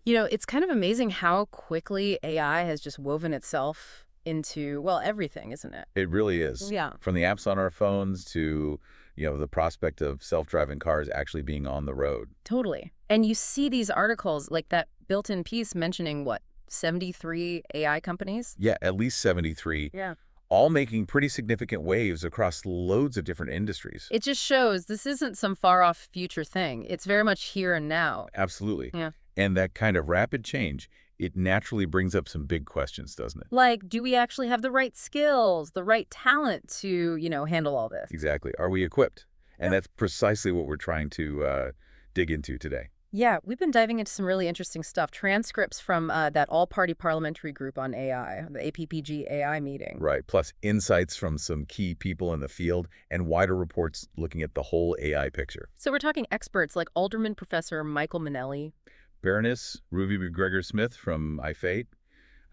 It's kind of amazing how quickly AI has just woven itself into, well, everything, isn't it? It really is. Yeah, From the apps on our phones to, the prospect of self-driving cars actually being on the road. totally. And you see these articles like that built-in piece mentioning what, 73 AI companies? Yeah, at least 73, Yeah. all making pretty significant waves across loads of different industries. It just shows this isn't some far-off future thing. It's very much here and now. Absolutely. Yeah. And that kind of rapid change, it naturally brings up some big questions, doesn't it? Like, do we actually have the right skills, the right talent to, handle all this? Exactly. Are we equipped? And Yep. that's precisely what we're trying to dig into today. Yeah, we've been diving into some really interesting stuff. Transcripts from that all-party parliamentary group on AI, the APPG AI meeting. Right. Plus insights from some key people in the field and wider reports looking at the whole AI picture. So we're talking experts like Alderman Professor Michael Manelli. Baroness Ruby McGregor-Smith from IFATE,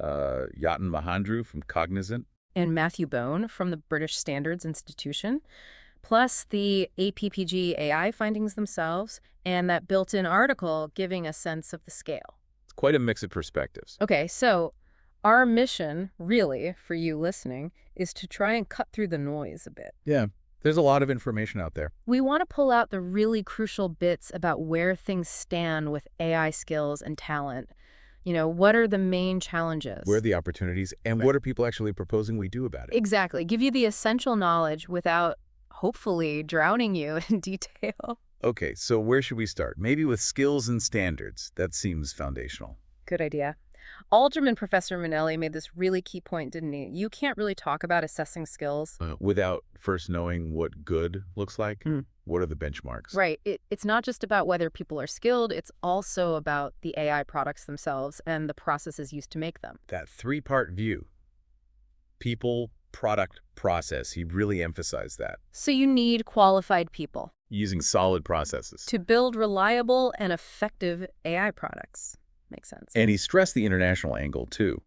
Yatin Mahandru from Cognizant. And Matthew Bone from the British Standards Institution, plus the APPG AI findings themselves, and that built-in article giving a sense of the scale. It's quite a mix of perspectives. Okay, so our mission, really, for you listening, is to try and cut through the noise a bit. Yeah, there's a lot of information out there. We want to pull out the really crucial bits about where things stand with AI skills and talent. What are the main challenges? Where are the opportunities and what are people actually proposing we do about it? Exactly. Give you the essential knowledge without, hopefully, drowning you in detail. Okay, so where should we start? Maybe with skills and standards. That seems foundational. Good idea. Alderman Professor Manelli made this really key point, didn't he? You can't really talk about assessing skills. Without first knowing what good looks like, what are the benchmarks? Right. It's not just about whether people are skilled, it's also about the AI products themselves and the processes used to make them. That three-part view, people, product, process, he really emphasized that, So you need qualified people using solid processes. to build reliable and effective AI products. Makes sense. And he stressed the international angle, too.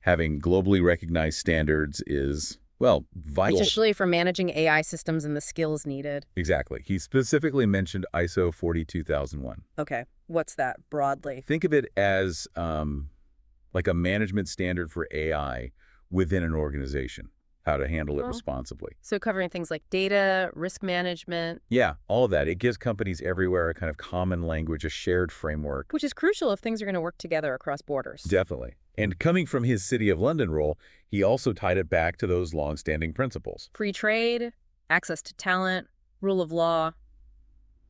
Having globally recognized standards is, well, vital. Especially for managing AI systems and the skills needed. Exactly. He specifically mentioned ISO 42001. Okay, what's that broadly? Think of it as like a management standard for AI within an organization, how to handle it Oh. responsibly. So covering things like data, risk management, Yeah, all of that. It gives companies everywhere a kind of common language, a shared framework. which is crucial if things are going to work together across borders. Definitely. And coming from his City of London role, he also tied it back to those long-standing principles. Free trade, access to talent, rule of law.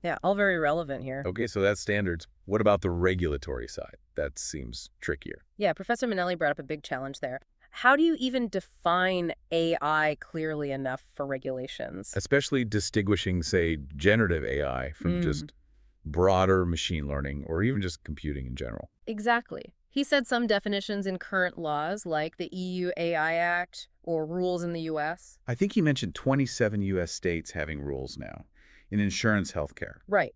Yeah, all very relevant here. Okay, so that's standards. What about the regulatory side? That seems trickier. Yeah, Professor Manelli brought up a big challenge there. How do you even define AI clearly enough for regulations? Especially distinguishing, say, generative AI from just broader machine learning or even just computing in general. Exactly. He said some definitions in current laws, like the EU AI Act or rules in the U.S. I think he mentioned 27 U.S. states having rules now in insurance healthcare. Right.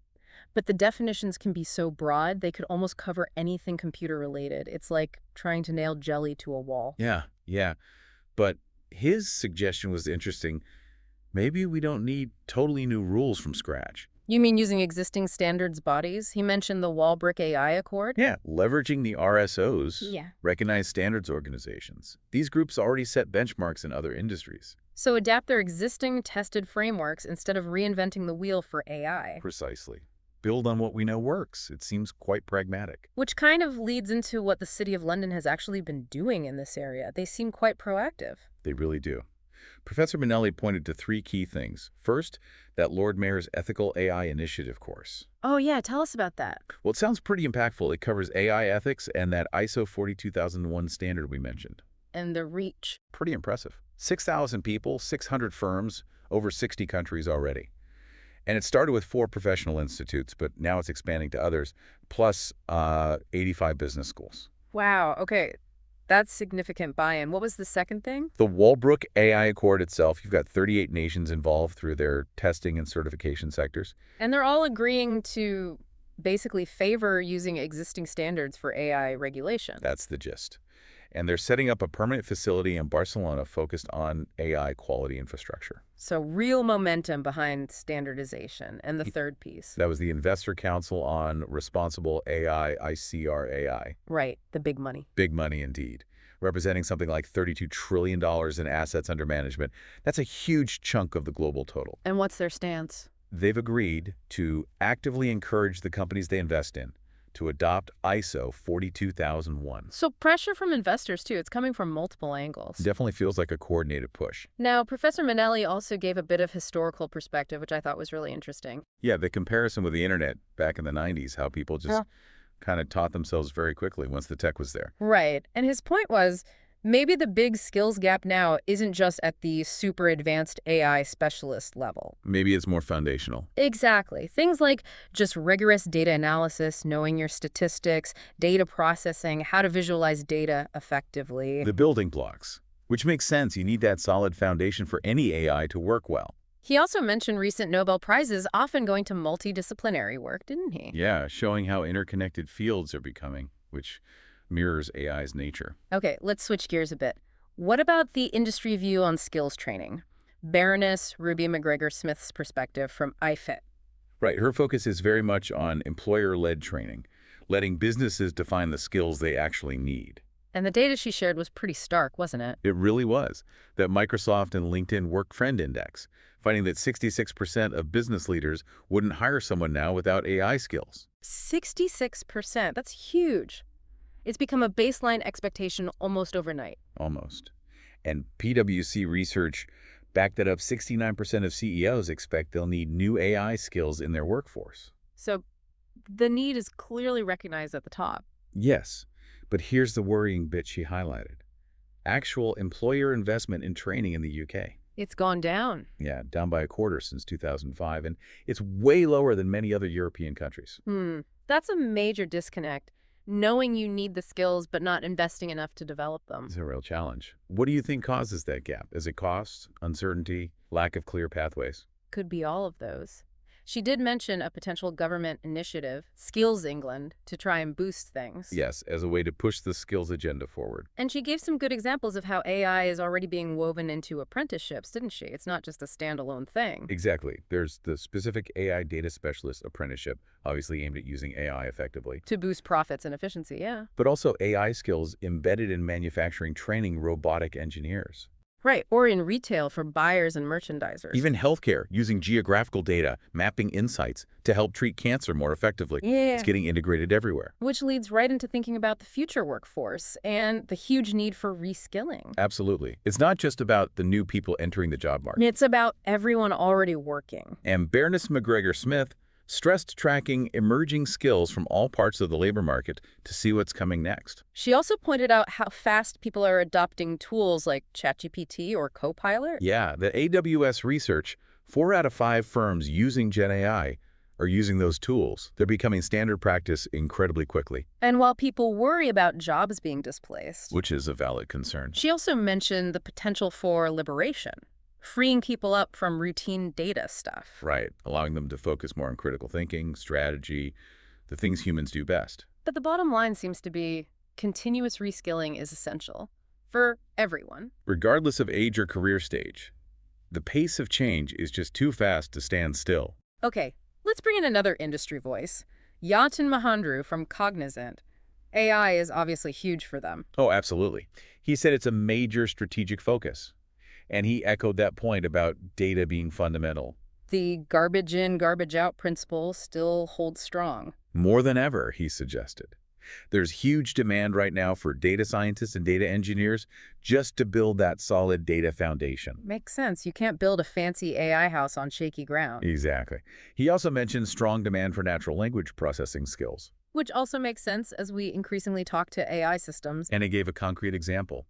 But the definitions can be so broad, they could almost cover anything computer-related. It's like trying to nail jelly to a wall. Yeah. But his suggestion was interesting. Maybe we don't need totally new rules from scratch. You mean using existing standards bodies? He mentioned the Walbrick AI Accord. Yeah, leveraging the RSOs, Yeah. recognized standards organizations. These groups already set benchmarks in other industries. So adapt their existing tested frameworks instead of reinventing the wheel for AI. Precisely. Build on what we know works. It seems quite pragmatic. Which kind of leads into what the City of London has actually been doing in this area. They seem quite proactive. They really do. Professor Manelli pointed to three key things. First, that Lord Mayor's Ethical AI Initiative course. Oh yeah, tell us about that. Well, it sounds pretty impactful. It covers AI ethics and that ISO 42001 standard we mentioned. And the reach. Pretty impressive. 6,000 people, 600 firms, over 60 countries already. And it started with 4 professional institutes, but now it's expanding to others, plus 85 business schools. Wow, okay. That's significant buy-in. What was the second thing? The Walbrook AI Accord itself, you've got 38 nations involved through their testing and certification sectors. And they're all agreeing to basically favor using existing standards for AI regulation. That's the gist. And they're setting up a permanent facility in Barcelona focused on AI quality infrastructure. So real momentum behind standardization. And the third piece. That was the Investor Council on Responsible AI, ICRAI. Right, the big money. Big money indeed, representing something like $32 trillion in assets under management. That's a huge chunk of the global total. And what's their stance? They've agreed to actively encourage the companies they invest in to adopt ISO 42001. So pressure from investors, too. It's coming from multiple angles. Definitely feels like a coordinated push. Now, Professor Manelli also gave a bit of historical perspective, which I thought was really interesting. Yeah, the comparison with the internet back in the 90s, how people just kind of taught themselves very quickly once the tech was there. Right. And his point was maybe the big skills gap now isn't just at the super advanced AI specialist level. Maybe it's more foundational. Exactly. Things like just rigorous data analysis, knowing your statistics, data processing, how to visualize data effectively. The building blocks, which makes sense. You need that solid foundation for any AI to work well. He also mentioned recent Nobel Prizes often going to multidisciplinary work, didn't he? Yeah, showing how interconnected fields are becoming, which mirrors AI's nature. Okay, let's switch gears a bit. What about the industry view on skills training? Baroness Ruby McGregor-Smith's perspective from IFIT. Right, her focus is very much on employer-led training, letting businesses define the skills they actually need. And the data she shared was pretty stark, wasn't it? It really was. That Microsoft and LinkedIn Work Friend Index, finding that 66% of business leaders wouldn't hire someone now without AI skills. 66%, that's huge. It's become a baseline expectation almost overnight. Almost. And PwC research backed that up. 69% of CEOs expect they'll need new AI skills in their workforce. So the need is clearly recognized at the top. Yes, but here's the worrying bit she highlighted. Actual employer investment in training in the UK. It's gone down. Yeah, down by a quarter since 2005, and it's way lower than many other European countries. That's a major disconnect. Knowing you need the skills but not investing enough to develop them. It's a real challenge. What do you think causes that gap? Is it cost, uncertainty, lack of clear pathways? Could be all of those. She did mention a potential government initiative, Skills England, to try and boost things. Yes, as a way to push the skills agenda forward. And she gave some good examples of how AI is already being woven into apprenticeships, didn't she? It's not just a standalone thing. Exactly. There's the specific AI data specialist apprenticeship, obviously aimed at using AI effectively. To boost profits and efficiency, yeah. But also AI skills embedded in manufacturing training robotic engineers. Right, or in retail for buyers and merchandisers. Even healthcare, using geographical data, mapping insights to help treat cancer more effectively. Yeah. It's getting integrated everywhere. Which leads right into thinking about the future workforce and the huge need for reskilling. Absolutely. It's not just about the new people entering the job market. It's about everyone already working. And Baroness McGregor-Smith stressed tracking emerging skills from all parts of the labor market to see what's coming next. She also pointed out how fast people are adopting tools like ChatGPT or Copilot. Yeah, the AWS research, 4 out of 5 firms using Gen AI are using those tools. They're becoming standard practice incredibly quickly. And while people worry about jobs being displaced, Which is a valid concern. she also mentioned the potential for liberation, freeing people up from routine data stuff. Right, allowing them to focus more on critical thinking, strategy, the things humans do best. But the bottom line seems to be continuous reskilling is essential for everyone. Regardless of age or career stage, the pace of change is just too fast to stand still. Okay, let's bring in another industry voice. Yatin Mahandru from Cognizant. AI is obviously huge for them. Oh, absolutely. He said it's a major strategic focus. And he echoed that point about data being fundamental. The garbage in, garbage out principle still holds strong. More than ever, he suggested. There's huge demand right now for data scientists and data engineers just to build that solid data foundation. Makes sense. You can't build a fancy AI house on shaky ground. Exactly. He also mentioned strong demand for natural language processing skills. Which also makes sense as we increasingly talk to AI systems. And he gave a concrete example.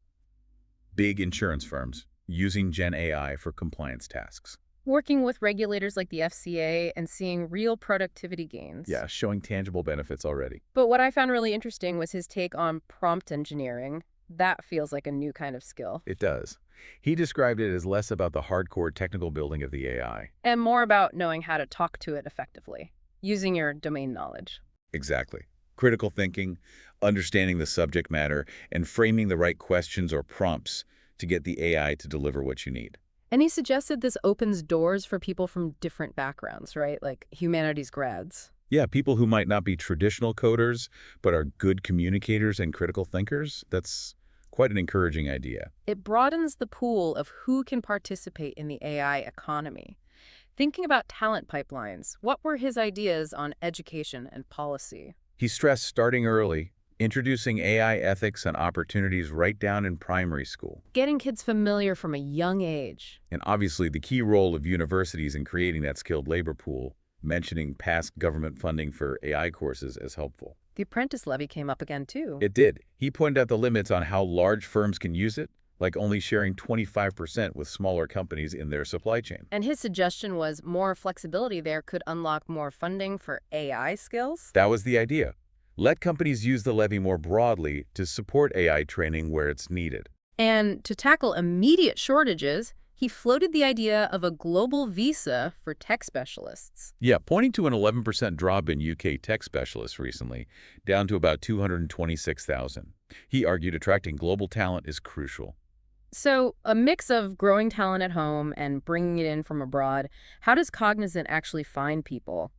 Big insurance firms using Gen AI for compliance tasks. Working with regulators like the FCA and seeing real productivity gains. Yeah, showing tangible benefits already. But what I found really interesting was his take on prompt engineering. That feels like a new kind of skill. It does. He described it as less about the hardcore technical building of the AI. And more about knowing how to talk to it effectively, using your domain knowledge. Exactly. Critical thinking, understanding the subject matter, and framing the right questions or prompts to get the AI to deliver what you need. And he suggested this opens doors for people from different backgrounds, right? Like humanities grads. Yeah, people who might not be traditional coders, but are good communicators and critical thinkers, that's quite an encouraging idea. It broadens the pool of who can participate in the AI economy. Thinking about talent pipelines, what were his ideas on education and policy? He stressed starting early, introducing AI ethics and opportunities right down in primary school. Getting kids familiar from a young age. And obviously the key role of universities in creating that skilled labor pool, mentioning past government funding for AI courses as helpful. The apprentice levy came up again, too. It did. He pointed out the limits on how large firms can use it, like only sharing 25% with smaller companies in their supply chain. And his suggestion was more flexibility there could unlock more funding for AI skills. That was the idea. Let companies use the levy more broadly to support AI training where it's needed. And to tackle immediate shortages, he floated the idea of a global visa for tech specialists. Yeah, pointing to an 11% drop in UK tech specialists recently, down to about 226,000. He argued attracting global talent is crucial. So, a mix of growing talent at home and bringing it in from abroad. How does Cognizant actually find people?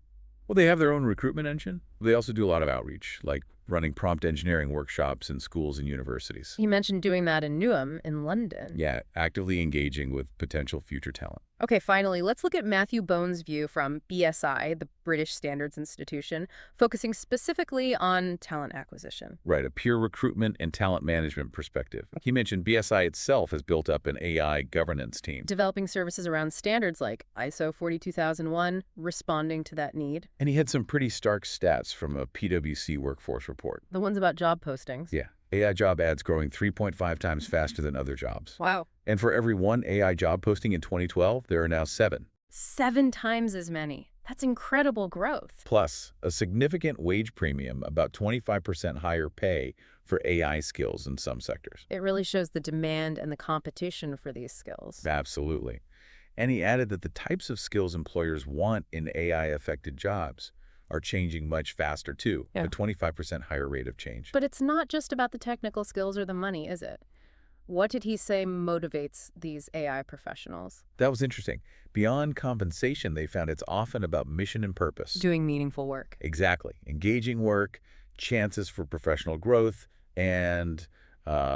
Well, they have their own recruitment engine. They also do a lot of outreach, like running prompt engineering workshops in schools and universities. He mentioned doing that in Newham in London. Yeah, actively engaging with potential future talent. Okay, finally, let's look at Matthew Bone's view from BSI, the British Standards Institution, focusing specifically on talent acquisition. Right, a pure recruitment and talent management perspective. He mentioned BSI itself has built up an AI governance team. Developing services around standards like ISO 42001, responding to that need. And he had some pretty stark stats from a PwC workforce report. The ones about job postings. Yeah, AI job ads growing 3.5 times faster than other jobs. Wow. And for every one AI job posting in 2012, there are now 7. 7 times as many. That's incredible growth. Plus, a significant wage premium, about 25% higher pay for AI skills in some sectors. It really shows the demand and the competition for these skills. Absolutely. And he added that the types of skills employers want in AI-affected jobs are changing much faster too, Yeah. a 25% higher rate of change. But it's not just about the technical skills or the money, is it? What did he say motivates these AI professionals? That was interesting. Beyond compensation, they found it's often about mission and purpose. Doing meaningful work. Exactly. Engaging work, chances for professional growth, and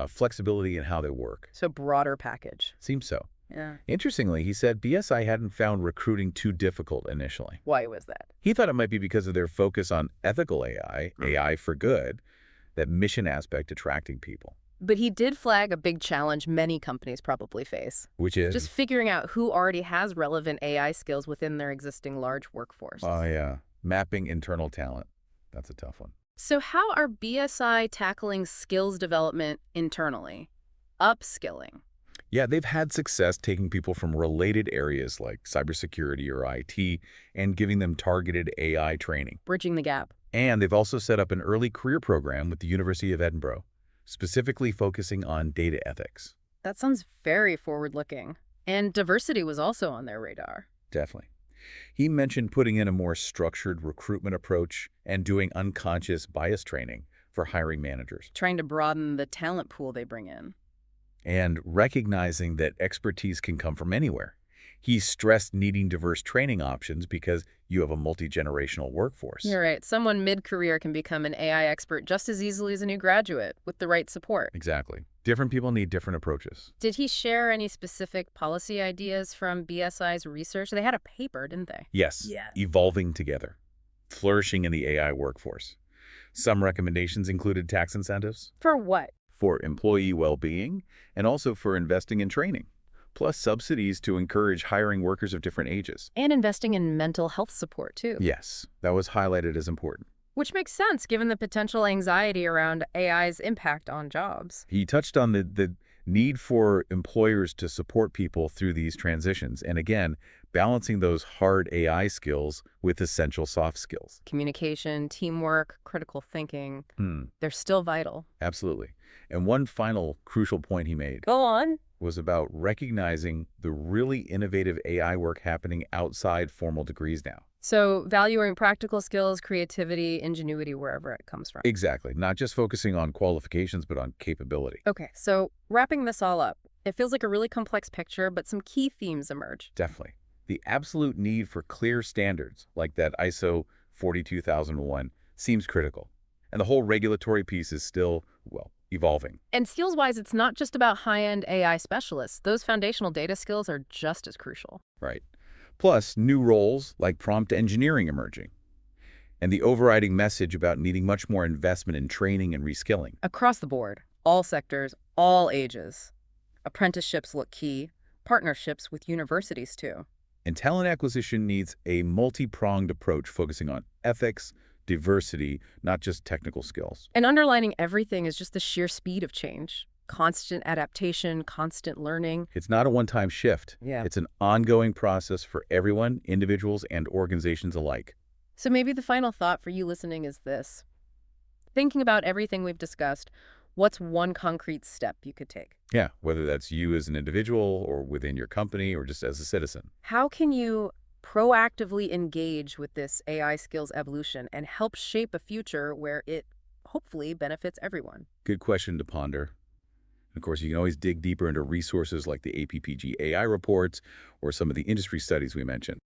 flexibility in how they work. So broader package. Seems so. Yeah. Interestingly, he said BSI hadn't found recruiting too difficult initially. Why was that? He thought it might be because of their focus on ethical AI, AI for good, that mission aspect attracting people. But he did flag a big challenge many companies probably face. Which is? Just figuring out who already has relevant AI skills within their existing large workforce. Oh, yeah. Mapping internal talent. That's a tough one. So how are BSI tackling skills development internally? Upskilling. Yeah, they've had success taking people from related areas like cybersecurity or IT and giving them targeted AI training. Bridging the gap. And they've also set up an early career program with the University of Edinburgh, specifically focusing on data ethics. That sounds very forward-looking. And diversity was also on their radar. Definitely. He mentioned putting in a more structured recruitment approach and doing unconscious bias training for hiring managers. Trying to broaden the talent pool they bring in. And recognizing that expertise can come from anywhere. He stressed needing diverse training options because you have a multi-generational workforce. You're right. Someone mid-career can become an AI expert just as easily as a new graduate with the right support. Exactly. Different people need different approaches. Did he share any specific policy ideas from BSI's research? They had a paper, didn't they? Yes. Yeah. Evolving together. Flourishing in the AI workforce. Some recommendations included tax incentives For what? for employee well-being and also for investing in training, plus subsidies to encourage hiring workers of different ages. And investing in mental health support, too. Yes, that was highlighted as important. Which makes sense given the potential anxiety around AI's impact on jobs. He touched on the need for employers to support people through these transitions, and again, balancing those hard AI skills with essential soft skills. Communication, teamwork, critical thinking, they're still vital. Absolutely. And one final crucial point he made Go on. was about recognizing the really innovative AI work happening outside formal degrees now. So valuing practical skills, creativity, ingenuity, wherever it comes from. Exactly. Not just focusing on qualifications, but on capability. Okay, so wrapping this all up, it feels like a really complex picture, but some key themes emerge. Definitely. The absolute need for clear standards, like that ISO 42001, seems critical. And the whole regulatory piece is still, well, evolving. And skills-wise, it's not just about high-end AI specialists. Those foundational data skills are just as crucial. Right. Plus, new roles like prompt engineering emerging, and the overriding message about needing much more investment in training and reskilling. Across the board, all sectors, all ages. Apprenticeships look key, partnerships with universities too. And talent acquisition needs a multi-pronged approach focusing on ethics, diversity, not just technical skills. And underlining everything is just the sheer speed of change. Constant adaptation, constant learning. It's not a one-time shift. Yeah. It's an ongoing process for everyone, individuals and organizations alike. So maybe the final thought for you listening is this. Thinking about everything we've discussed, what's one concrete step you could take? Yeah, whether that's you as an individual or within your company or just as a citizen. How can you proactively engage with this AI skills evolution and help shape a future where it hopefully benefits everyone? Good question to ponder. Of course, you can always dig deeper into resources like the APPG AI reports or some of the industry studies we mentioned.